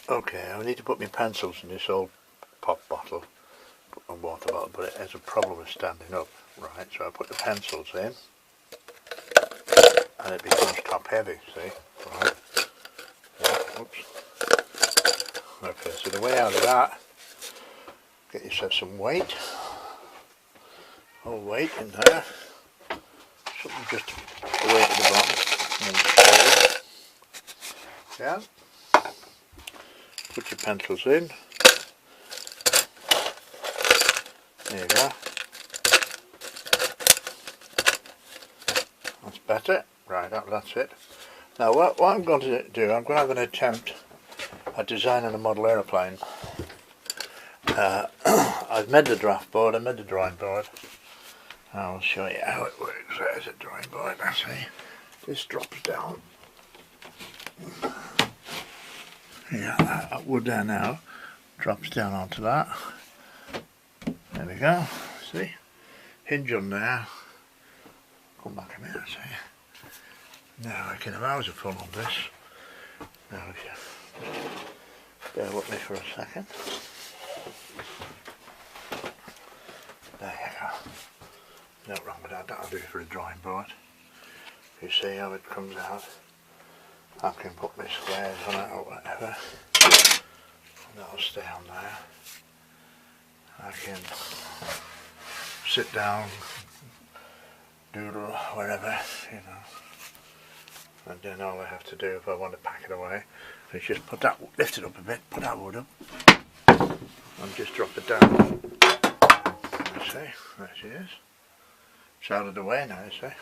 Okay, I need to put my pencils in this old pop bottle and water bottle, but it has a problem with standing up, right? So I put the pencils in and it becomes top heavy, see? Right. Yeah, oops. Okay, so the way out of that, get yourself some weight. Hold weight in there. Something just away at the bottom. And then yeah. Put your pencils in. There you go. That's better. Right, that's it. Now what I'm going to do, I'm going to attempt at designing a model aeroplane. I've made the draft board, I made the drawing board. I'll show you how it works. There's a drawing board, I see. This drops down. Yeah, that wood there now drops down onto that. There we go, see? Hinge on there. Come back a minute, see? Now I can have hours of fun on this. Now if you bear with me for a second. There you go. No wrong with that, that'll do for a drawing board. You see how it comes out. I can put my squares on it or whatever. That'll stay on there. I can sit down, doodle, wherever, you know. And then all I have to do if I want to pack it away is just put that, lift it up a bit, put that wood up, and just drop it down. You see, there she is. It's out of the way now, you see.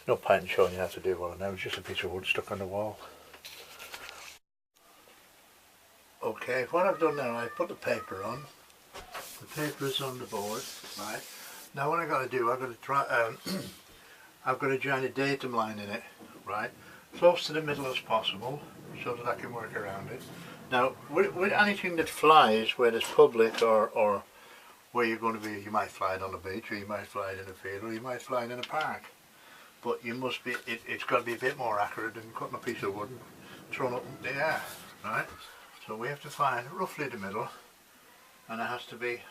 No point in showing you how to do one now, it's just a piece of wood stuck on the wall. Okay, what I've done now, I've put the paper on. The paper is on the board, right? Now what I've got to do, I've got to try, I've got to join a datum line in it, right? Close to the middle as possible, so that I can work around it. Now, with anything that flies, where there's public or where you're going to be, you might fly it on the beach, or you might fly it in a field, or you might fly it in a park. But you must be, it's got to be a bit more accurate than cutting a piece of wood and throwing it up in the air, right? So we have to find roughly the middle, and it has to be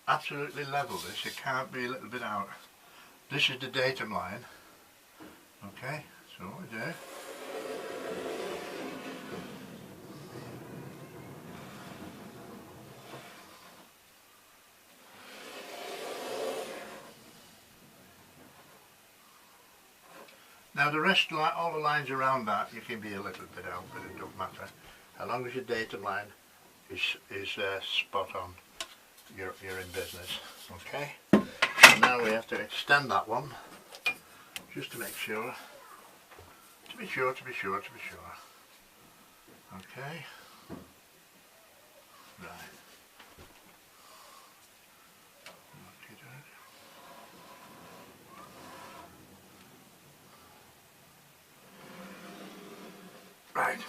absolutely level. This, it can't be a little bit out. This is the datum line. Okay, so what we do. Now the rest, all the lines around that, you can be a little bit out, but it don't matter. As long as your datum line is spot on, you're in business. Okay. So now we have to extend that one, just to make sure. To be sure. Okay. Right. Right,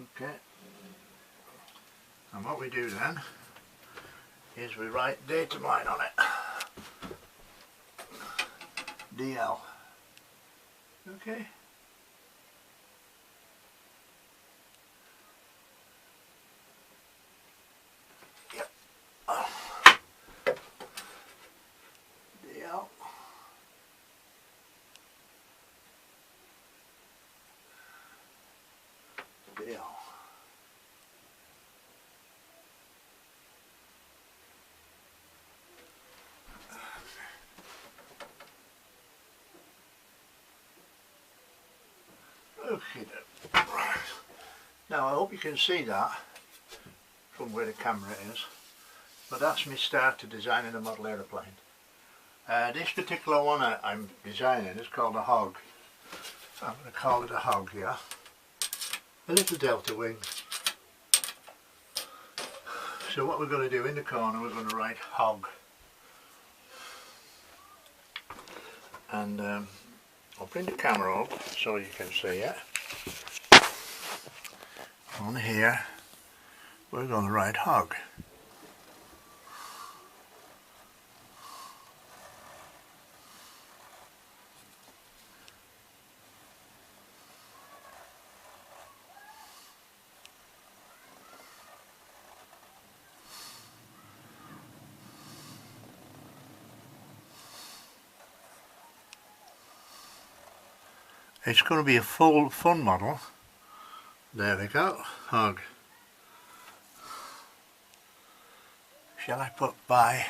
okay, and what we do then is we write datum line on it, DL, okay, yep, DL. Deal. Okay, right. Now I hope you can see that from where the camera is, but that's me start to designing a model aeroplane. This particular one I'm designing is called a hog. I'm going to call it a hog here. A little delta wing. So what we're going to do in the corner, we're going to write hog. And I'll bring the camera up so you can see it. On here, we're going to write hog. It's going to be a full fun model. There we go. Hug. Shall I put by?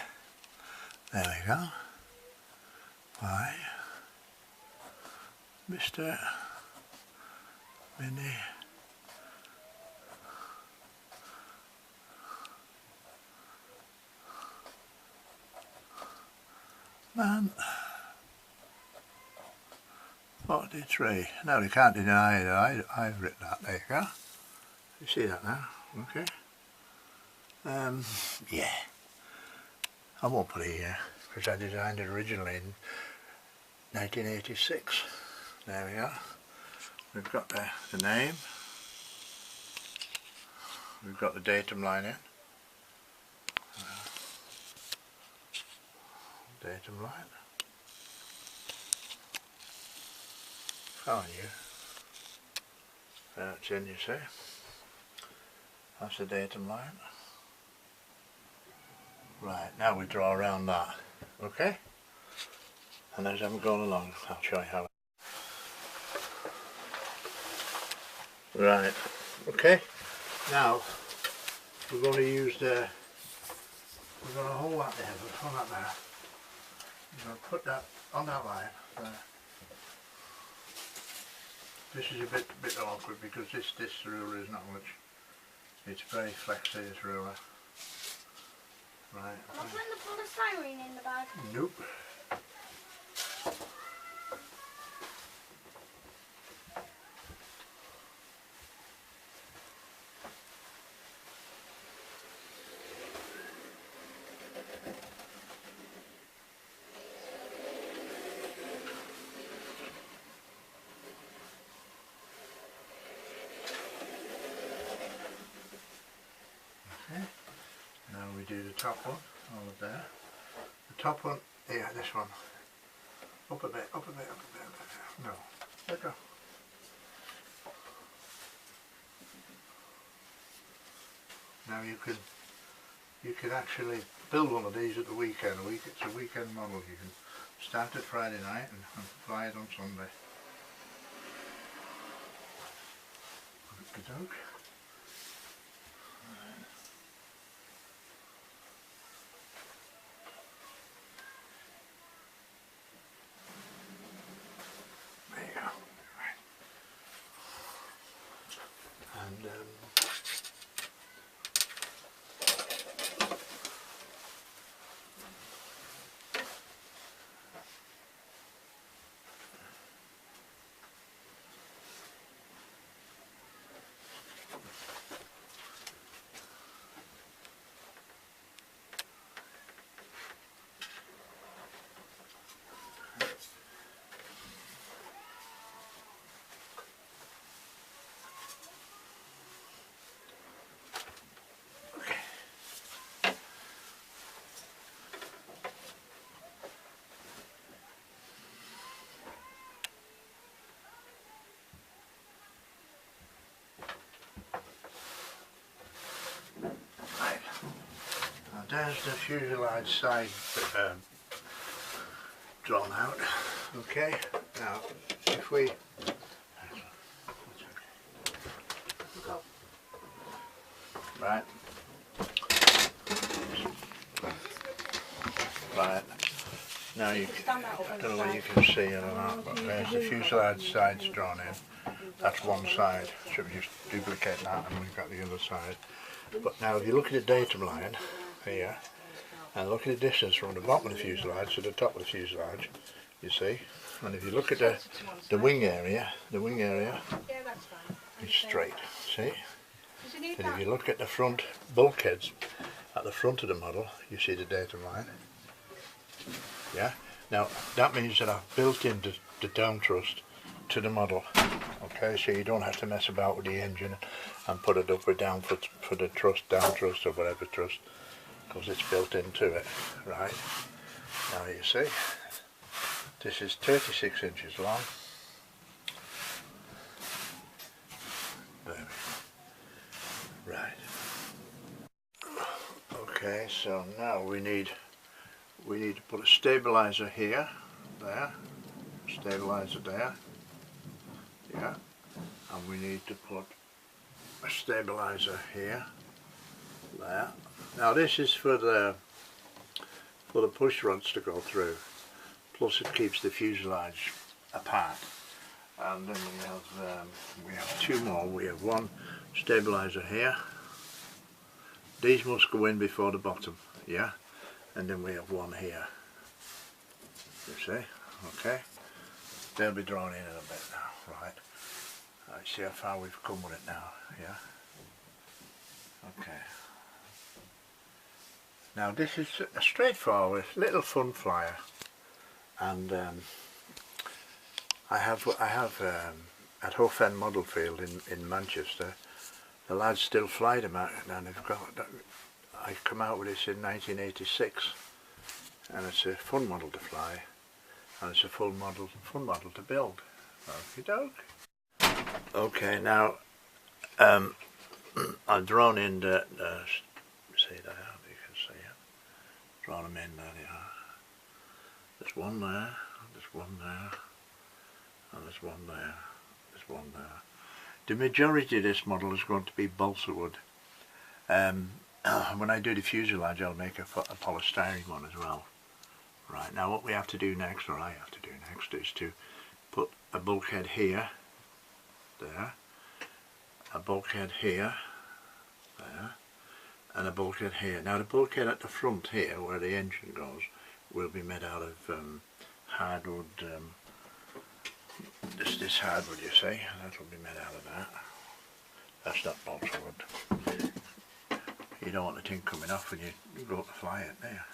There we go. By Mr. Mini. Man. 43. No, you can't deny it. I've written that. There you go. You see that now? Okay. Yeah. I won't put it here because I designed it originally in 1986. There we go. We've got the name. We've got the datum line in. Datum line. Found you. That's in, you see. That's the datum line. Right, now we draw around that. Okay? And as I'm going along, I'll show you how. Right, okay. Now we're going to use we're going to hold that there, hold that there. We're going to put that on that line there. This is a bit awkward because this ruler is not much. It's very flexy, this ruler. Right. Am I putting the polystyrene in the bag? Nope. Now we do the top one, all of there. The top one, yeah, this one. Up a bit, up a bit, up a bit, up a bit. No, let go. Now you can actually build one of these at the weekend. It's a weekend model. You can start it Friday night and fly it on Sunday. Okey-doke. There's the fuselage side drawn out. Okay, now if we right, now you can, I don't know whether you can see it or not, but there's the fuselage sides drawn in. That's one side, so we just duplicate that and we've got the other side. But now if you look at the datum line here and look at the distance from the bottom of the fuselage to the top of the fuselage, you see, and if you look at the wing area is straight, see, and if you look at the front bulkheads at the front of the model, you see the datum line. Yeah, now that means that I've built in the down thrust to the model. Okay, so you don't have to mess about with the engine and put it up or down for the thrust, down thrust or whatever thrust, because it's built into it. Right, now you see, this is 36 inches long. There we go. Right. Okay, so now we need to put a stabilizer here, there, stabilizer there. yeah, and we need to put a stabilizer here, there. Now this is for the push rods to go through, plus it keeps the fuselage apart. And then we have two more. We have one stabilizer here. These must go in before the bottom, yeah, and then we have one here. You see, okay. They'll be drawn in a bit now, right? See how far we've come with it now, yeah. Okay. Now this is a straightforward little fun flyer, and I have at Hough End Model Field in Manchester, the lads still fly them out, and they've got. I come out with this in 1986, and it's a fun model to fly, and it's a fun model to build. Okie doke. Okay, now I've drawn in the see there, you can see it. Drawn them in there, they are. There's one there, there's one there, and there's one there, there's one there. The majority of this model is going to be balsa wood. When I do the fuselage, I'll make a polystyrene one as well. Right, now what we have to do next, or I have to do next, is to put a bulkhead here, there, a bulkhead here, there, and a bulkhead here. Now the bulkhead at the front here, where the engine goes, will be made out of hardwood, this hardwood you see, that will be made out of that. That's not balsa wood. You don't want the thing coming off when you go to fly it there.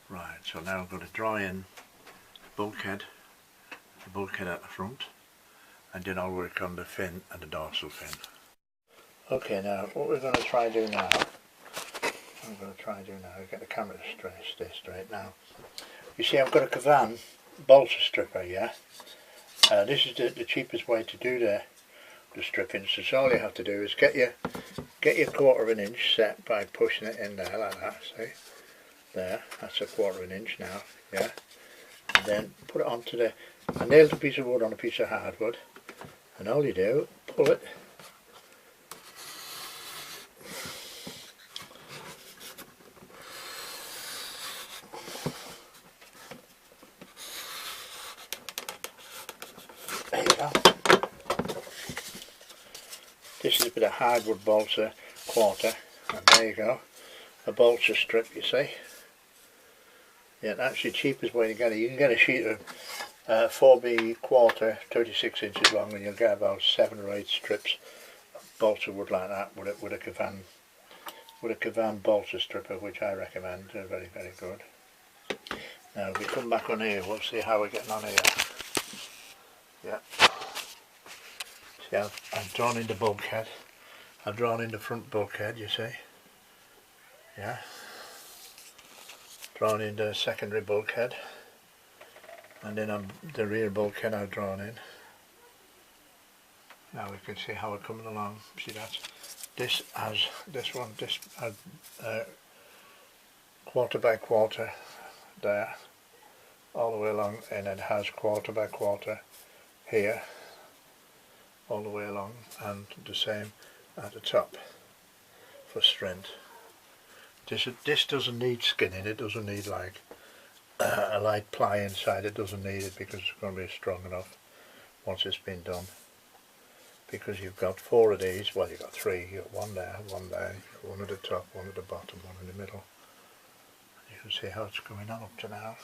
Right, so now I'm going to draw in the bulkhead at the front, and then I'll work on the fin and the dorsal fin. Okay, now what we're going to try to do now, get the camera stay straight now. You see I've got a Cavan balsa stripper, yeah? This is the cheapest way to do the stripping, so all you have to do is get your 1/4 of an inch set by pushing it in there like that, see? There, that's a 1/4 of an inch now, yeah? And then put it onto I nailed a piece of wood on a piece of hardwood, and all you do, pull it, there you go. This is a bit of hardwood balsa 1/4, and there you go, a balsa strip, you see. Yeah, that's the cheapest way to get it. You can get a sheet of 4B 36 inches long, and you'll get about 7 or 8 strips of balsa wood like that with a Cavan balsa stripper, which I recommend. They're very, very good. Now if we come back on here, we'll see how we're getting on here. Yeah. See, I've drawn in the bulkhead. I've drawn in the front bulkhead, you see. Yeah. Drawn in the secondary bulkhead, and then the rear bulkhead I've drawn in. Now we can see how we're coming along. See that? This has 1/4 by 1/4 there, all the way along, and it has 1/4 by 1/4 here, all the way along, and the same at the top for strength. This doesn't need skinning, it doesn't need like a light ply inside, it doesn't need it because it's going to be strong enough once it's been done. Because you've got 4 of these, well you've got 3, you've got one there, one at the top, one at the bottom, one in the middle. You can see how it's going on up to now.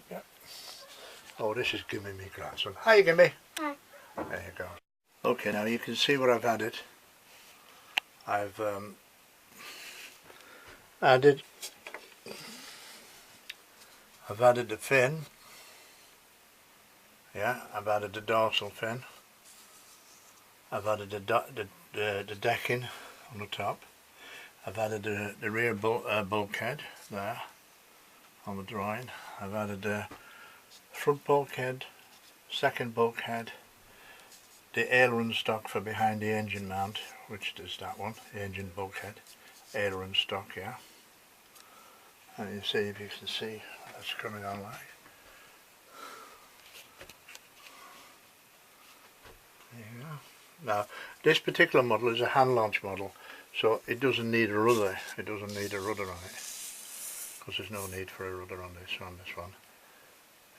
Yeah. Oh, this is giving me grandson. Hi Gimme! Hi. There you go. Okay, now you can see what I've added. I've added the fin, yeah, I've added the dorsal fin, I've added the decking on the top, I've added the rear bulkhead there on the drawing, I've added the front bulkhead, second bulkhead, the aileron stock for behind the engine mount, which is that one, the engine bulkhead, aileron stock, yeah. And you see, if you can see, that's coming on like. There you go. Now, this particular model is a hand launch model, so it doesn't need a rudder. It doesn't need a rudder on it, because there's no need for a rudder on this one.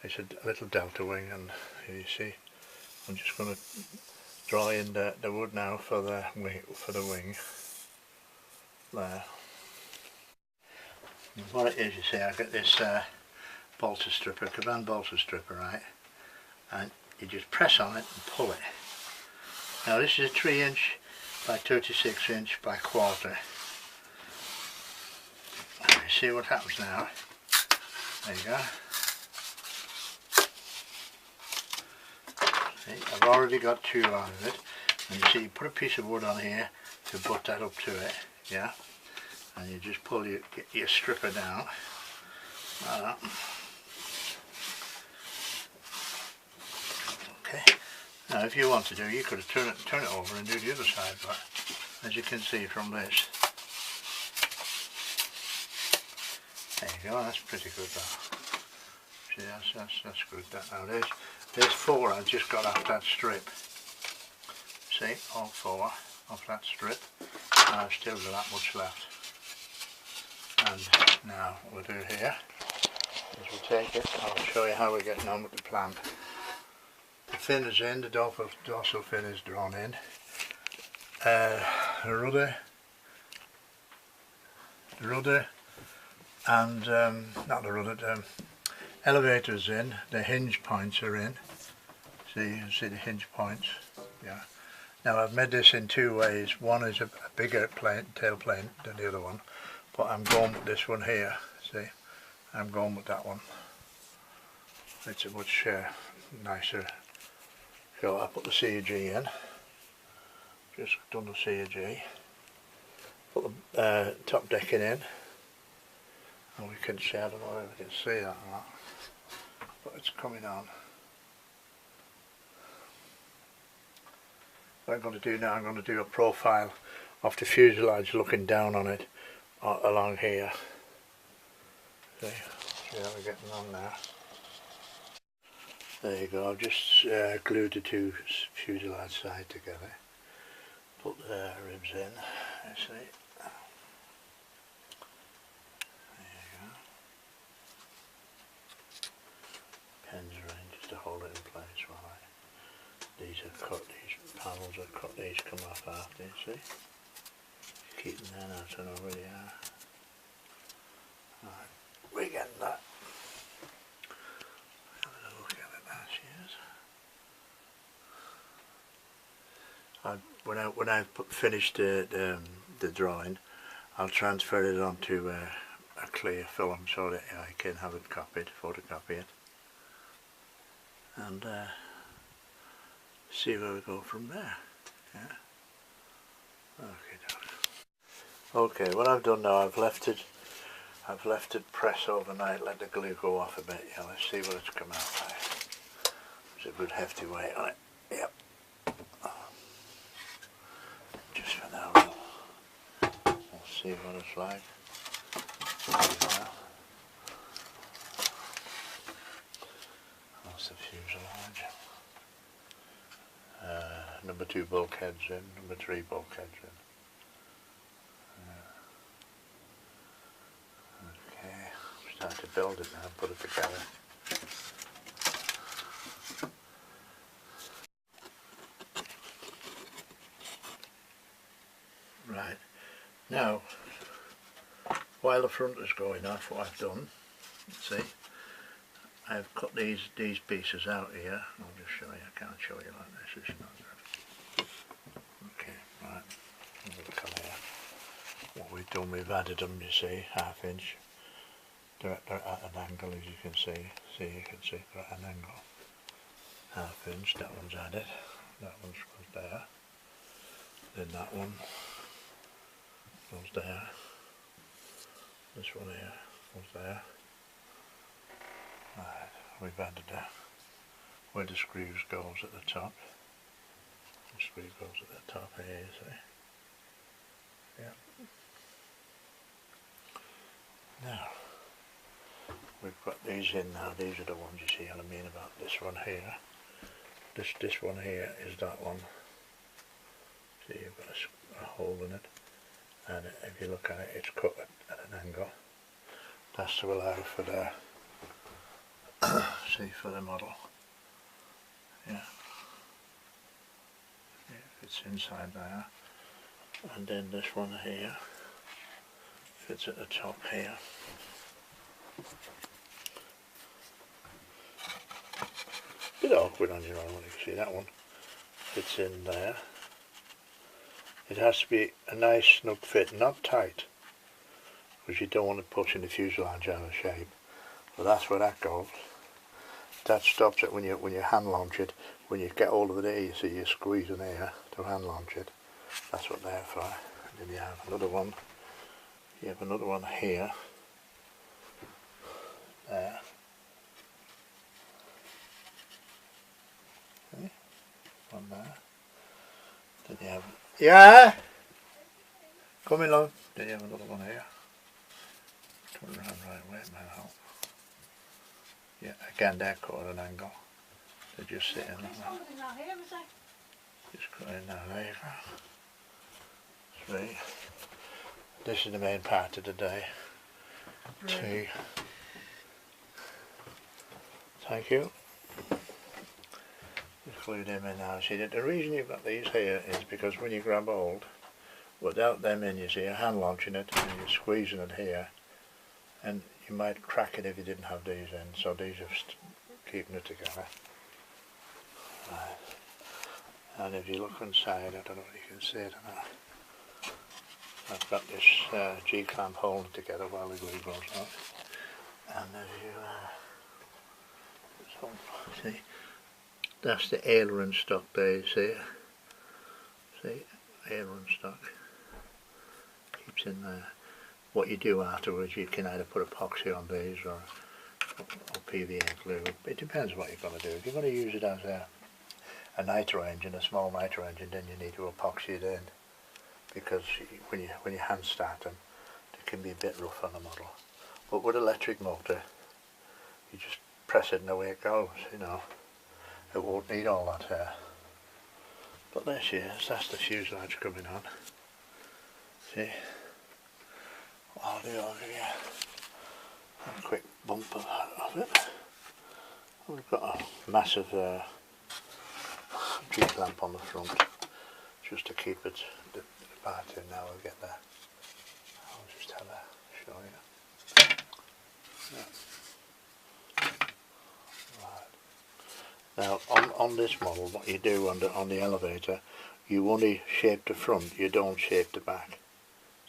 It's a little delta wing, and here you see, I'm just going to draw in the wood now for the wing. There. And what it is, you see, I got this bolster stripper, Caban bolster stripper, right? And you just press on it and pull it. Now this is a 3" by 36" by quarter. And you see what happens now. There you go. See, I've already got 2 out of it. And you see, you put a piece of wood on here to butt that up to it, yeah? And you just pull your stripper down like that. Okay. Now if you want to do, you could turn it over and do the other side, but as you can see from this, there you go, that's pretty good that. See, that's good that. Now there's 4 I just got off that strip. See, all 4 off that strip, and I've still got that much left. And now what we'll do here is we'll take it, I'll show you how we're getting on with the plant. The fin is in, the dorsal fin is drawn in. The rudder and not the rudder, the elevator's in, the hinge points are in. See, you can see the hinge points, yeah. Now I've made this in 2 ways. One is a bigger tailplane than the other one, but I'm going with this one here, see. I'm going with that one. It's a much nicer. So I put the CG in, just done the CG, put the top decking in, and we can see, I don't know if we can see that or not, but it's coming on. What I'm going to do now, I'm going to do a profile of the fuselage looking down on it along here. See how we're getting on now. There you go, I've just glued the 2 fuselage sides together, put the ribs in, you see. There you go. Pins are in just to hold it in place while these are cut, these panels are cut, these come off after, you see. Keeping that out and over the air. Right, we're getting that. When I finish the drawing, I'll transfer it onto a clear film so that I can have it copied, photocopy it, and see where we go from there. Yeah. Okay, what I've done now, I've left it press overnight, let the glue go off a bit. Yeah, let's see what it's come out like. There's a good hefty weight on it. Yep. Just for now, we'll see what it's like. That's the fuselage. Number 2 bulkheads in, number 3 bulkheads in. Okay, start to build it now and put it together. Right, now while the front is going off, what I've done, see, I've cut these pieces out here. I'll just show you, I can't show you like this, it's not good. Okay, right, look on here. What we've done, we've added them, you see, 1/2 inch. They're at an angle, as you can see. You can see they're at an angle. 1/2 inch, that one's added, that one's goes there. Then that one goes there. This one here goes there. Right, we've added that where the screws goes at the top. The screw goes at the top here, you see. Yeah. Now, we've got these in now. These are the ones you see what I mean about this one here. this one here is that one. See, you've got a hole in it, and if you look at it, it's cut at an angle. That's to allow for the see, for the model. Yeah, it fits inside there, and then this one here fits at the top here. Bit awkward on your own when you can see that one fits in there. It has to be a nice snug fit, not tight, because you don't want to pushing the fuselage out of shape. But that's where that goes. That stops it when you hand launch it. When you get hold of it here, you see you squeeze in here to hand launch it. That's what they're for. And then you have another one. You have another one here. There. Okay. One there. Then you have, yeah, come along. Then you have another one here. Turn around right way, it might help. Yeah, again they're cut at an angle. They're just sitting like that. Just cut in there, there you go. 3. This is the main part of the day. 2. Thank you. Just glue them in now. See, the reason you've got these here is because when you grab hold, without them in, you see, you're hand launching it and you're squeezing it here, and you might crack it if you didn't have these in. So these are keeping it together. Right. And if you look inside, I don't know if you can see it or not. I've got this G-clamp holding it together while the glue goes on. And if you see, that's the aileron stock there, you see. See, aileron stock keeps in there. What you do afterwards, you can either put epoxy on these or PVA glue. It depends what you're going to do. If you're going to use it as a nitro engine, a small nitro engine, then you need to epoxy it in, because when you hand start them, it can be a bit rough on the model. But with electric motor, you just press it and away it goes, you know. It won't need all that here. But there she is, that's the fuselage coming on. See? I'll give you a quick bump of it. We've got a massive G-clamp on the front, just to keep it the part in. Now we'll get there. I'll just have a show you. Yeah. Right. Now on this model, what you do on the elevator, you only shape the front, you don't shape the back.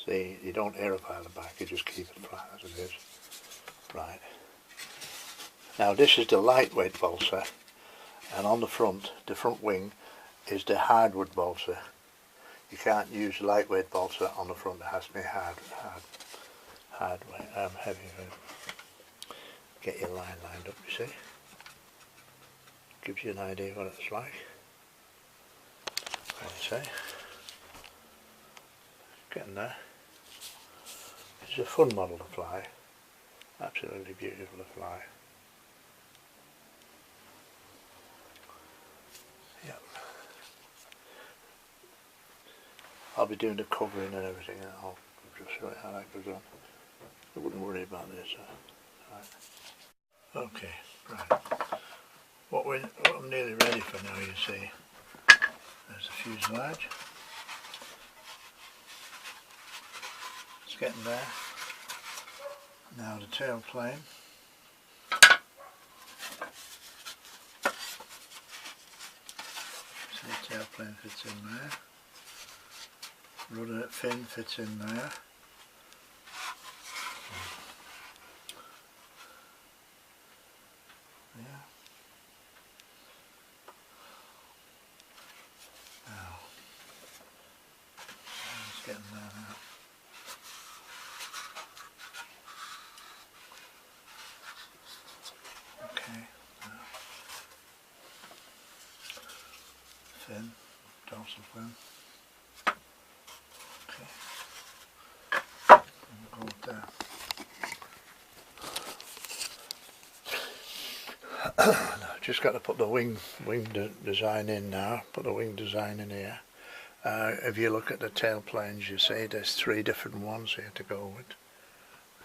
See, you don't aeroplane the back, you just keep it flat as it is. Right. Now this is the lightweight balsa, and on the front wing is the hardwood balsa. You can't use lightweight balsa on the front, it has to be heavy. Get your line lined up, you see. Gives you an idea what it's like. What do you say? Getting there. It's a fun model to fly. Absolutely beautiful to fly. Yep. I'll be doing the covering and everything, and I'll just show you how that goes on. I wouldn't worry about this. Right. Okay, right. What I'm nearly ready for now, you see. There's the fuselage. It's getting there. Now the tailplane. See, the tailplane fits in there. Rudder fin fits in there. Yeah. Now, it's getting there now. Okay. Fin, dorsal fin. Okay. And we'll go with that. Now just got to put the wing design in now. Put the wing design in here. If you look at the tailplanes, you see there's 3 different ones here to go with.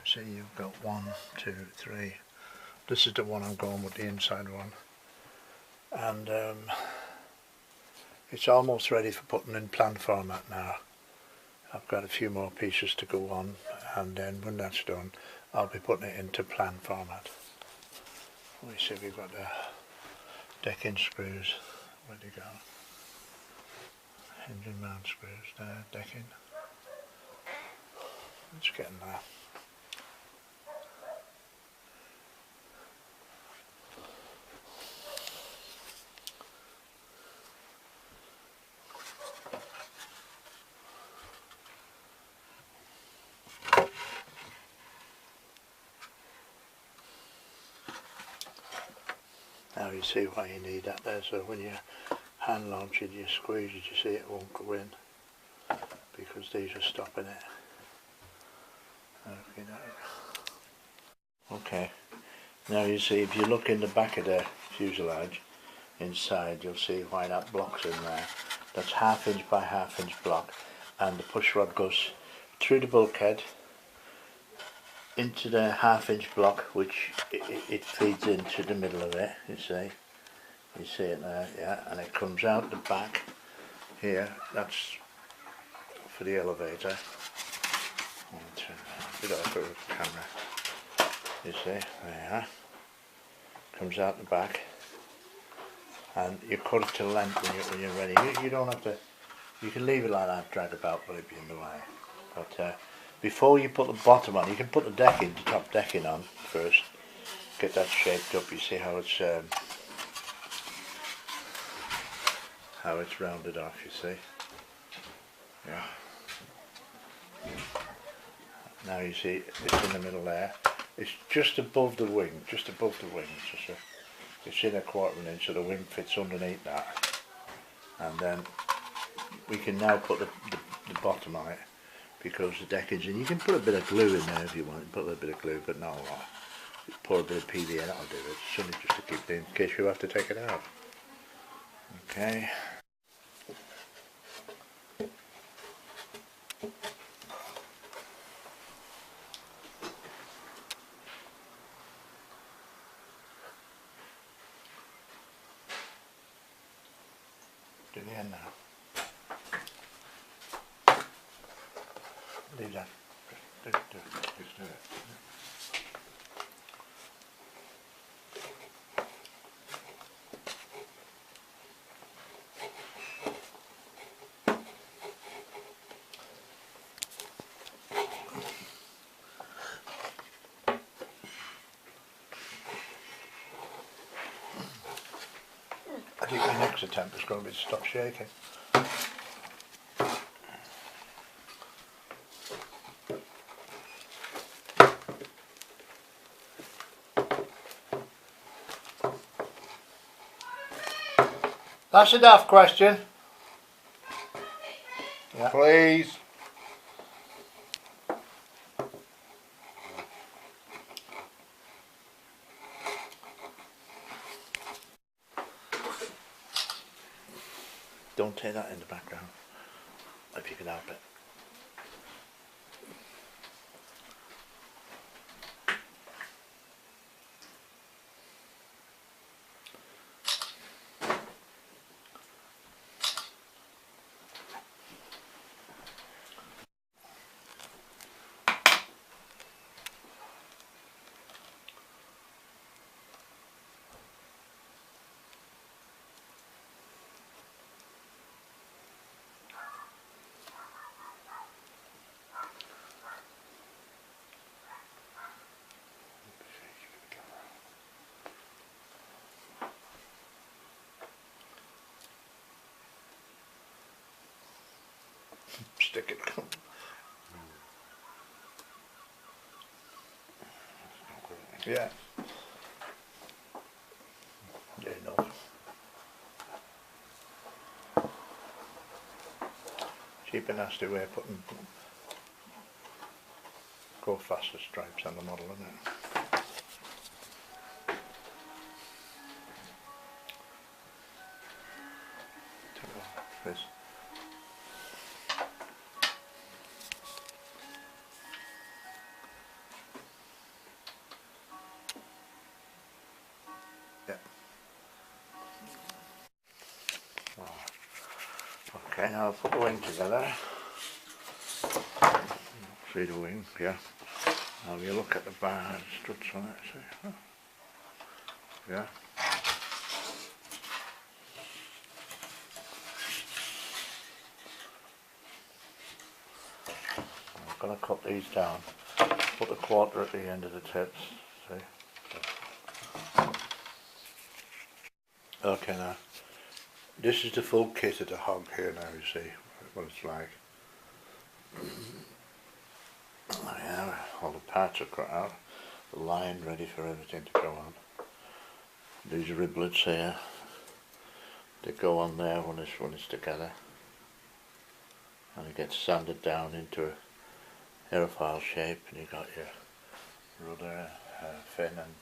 See, you've got 1, 2, 3. This is the one I'm going with, the inside one. And it's almost ready for putting in plan format now. I've got a few more pieces to go on, and then when that's done, I'll be putting it into plan format. Let me see if we've got the decking screws. Where'd they go? Engine mount screws there, decking. It's getting there. Now you see why you need that there, so when you hand launch it, you squeeze it, you see it won't go in, because these are stopping it. Okay, now you see, if you look in the back of the fuselage, inside, you'll see why that block's in there. That's 1/2 inch by 1/2 inch block, and the push rod goes through the bulkhead, into the 1/2 inch block, which it feeds into the middle of it, you see it there, yeah, and it comes out the back here. That's for the elevator. I'll turn it off with the camera, you see, there, comes out the back, and you cut it to length when you're ready. You don't have to, you can leave it like that, drag about, but it'd be in the way. But before you put the bottom on, you can put the decking, the top decking on first. Get that shaped up. You see how it's rounded off. You see, yeah. Now you see it's in the middle there. It's just above the wing, just above the wing. It's in a 1/4 inch, so the wing fits underneath that. And then we can now put the bottom on it, because the decking's in. You can put a bit of glue in there if you want. Put a little bit of glue, but not a lot. Pour a bit of PVA, that'll do it. It's only just to keep it in case you have to take it out. Okay. Do the end now. Leave that. Just do it. I think the next attempt is going to be to stop shaking. That's enough, question. Yeah. Please. Don't take that in the background, if you can help it. Stick it. Yeah. Yeah, enough. Cheap and nasty way of putting go faster stripes on the model, isn't it? this. Yeah. Okay, now I'll put the wing together. See the wing, yeah. Now you look at the bar struts on it, see? Oh. Yeah. I'm going to cut these down. Put the quarter at the end of the tips, see? Okay, now this is the full kit of the hog here now, you see what it's like. Yeah, all the parts are cut out, the line ready for everything to go on. These riblets here, they go on there when it's together, and it gets sanded down into a aerofoil shape, and you got your rudder, fin and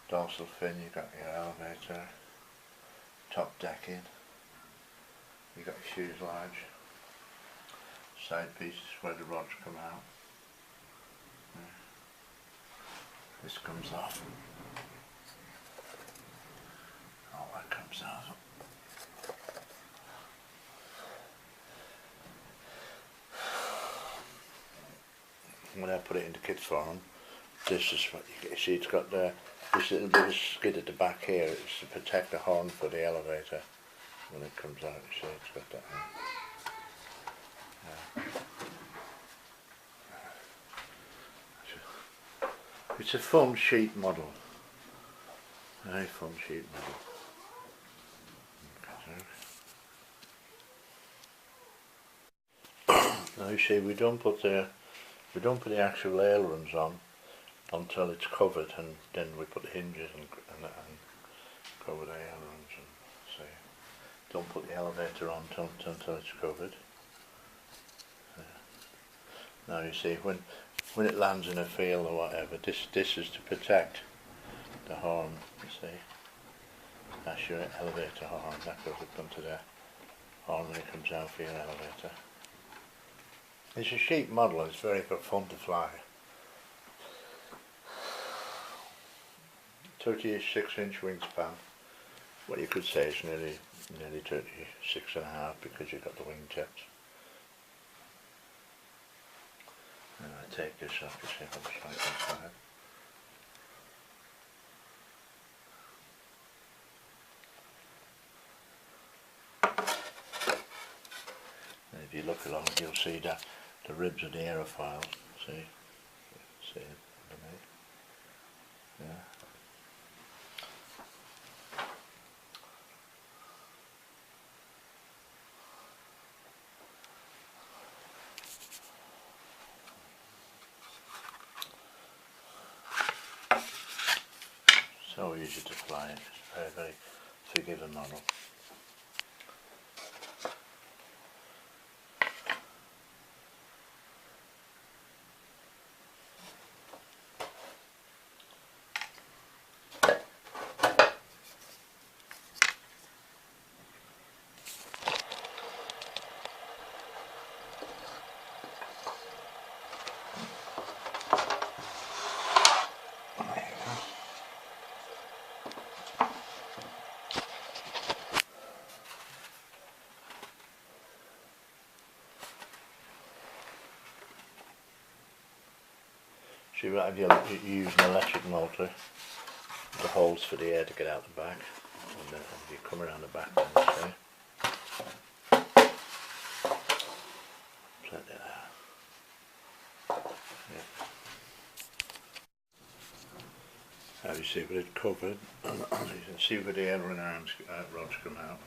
dorsal fin, you got your elevator, top decking, you got your fuselage, side pieces where the rods come out. This comes off. All that comes out. When I put it into kit form, this is what you get. You see, it's got this little bit of skid at the back here. It's to protect the horn for the elevator when it comes out. You see, it's got that. It's a foam sheet model. Very foam sheet model. Now you see, we don't put the actual ailerons on until it's covered, and then we put the hinges and cover the ailerons, and see. Don't put the elevator on until it's covered. Now you see, when it lands in a field or whatever, this is to protect the horn, you see. That's your elevator horn, that goes up onto the horn when it comes out for your elevator. It's a sheet model, it's very fun to fly. 36-inch wingspan. What you could say is nearly 36.5 because you've got the wingtips. And I take this off to see what it's like inside. And if you look along, you'll see that the ribs of the aerofoil. See it underneath. Yeah. So easy to fly, it's a very forgiving model. See, right, if you use an electric motor, the holes for the air to get out the back, and then if you come around the back, then see. Set it out. Yeah. Now you see with it covered, and you can see where the aileron arms rods come out.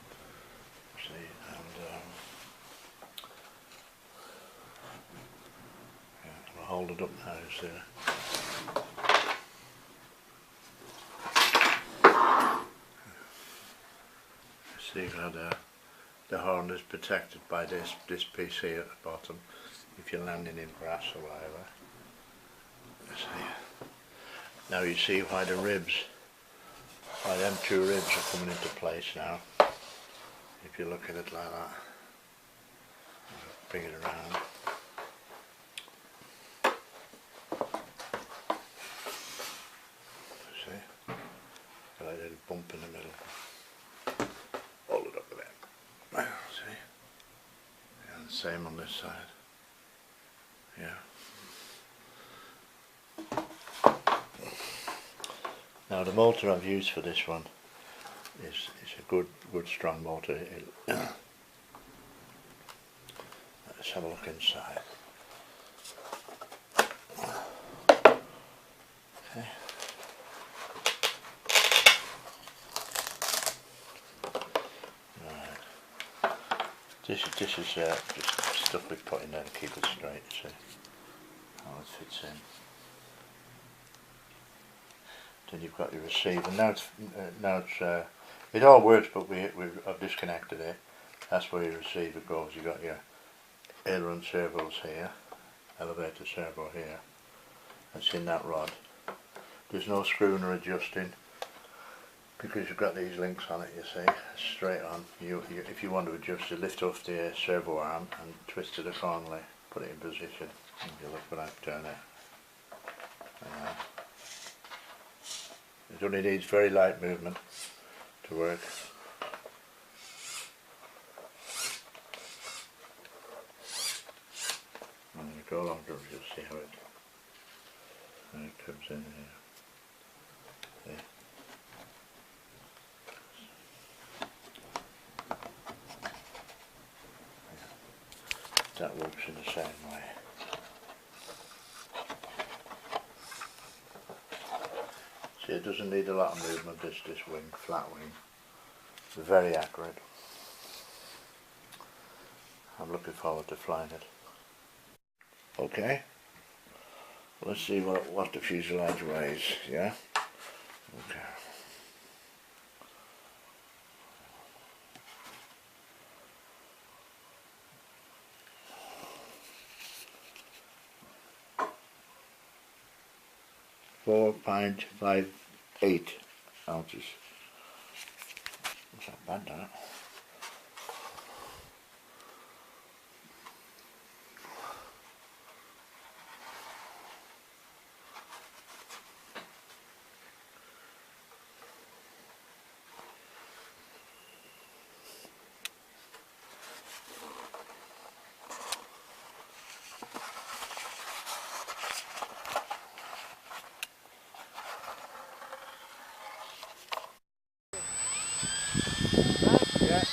See, and yeah, I'll hold it up now, you see. See how the horn is protected by this piece here at the bottom if you're landing in grass or whatever. See. Now you see why them two ribs are coming into place now. if you look at it like that. Bring it around. See? Got a little bump in the middle. Hold it up a bit. See? And the same on this side. Yeah. Now the motor I've used for this one is a good strong motor. Let's have a look inside. Okay. Right. This is just stuff we put in there to keep it straight. See how it fits in. Then you've got your receiver. Now it's it all works, but I've disconnected it. That's where your receiver goes. You've got your aileron servos here, elevator servo here. That's in that rod. There's no screwing or adjusting because you've got these links on it. You see, straight on. If you want to adjust it, lift off the servo arm and twist it accordingly. Put it in position. And you look when I turn it. It only needs very light movement to work. And you go along to it, you'll see how it comes in here. See? That works in the same way. See, it doesn't need a lot of movement, this wing, flat wing. It's very accurate. I'm looking forward to flying it. Okay, let's see what the fuselage weighs, yeah? Okay. .58 ounces. That's not bad, that. Yeah.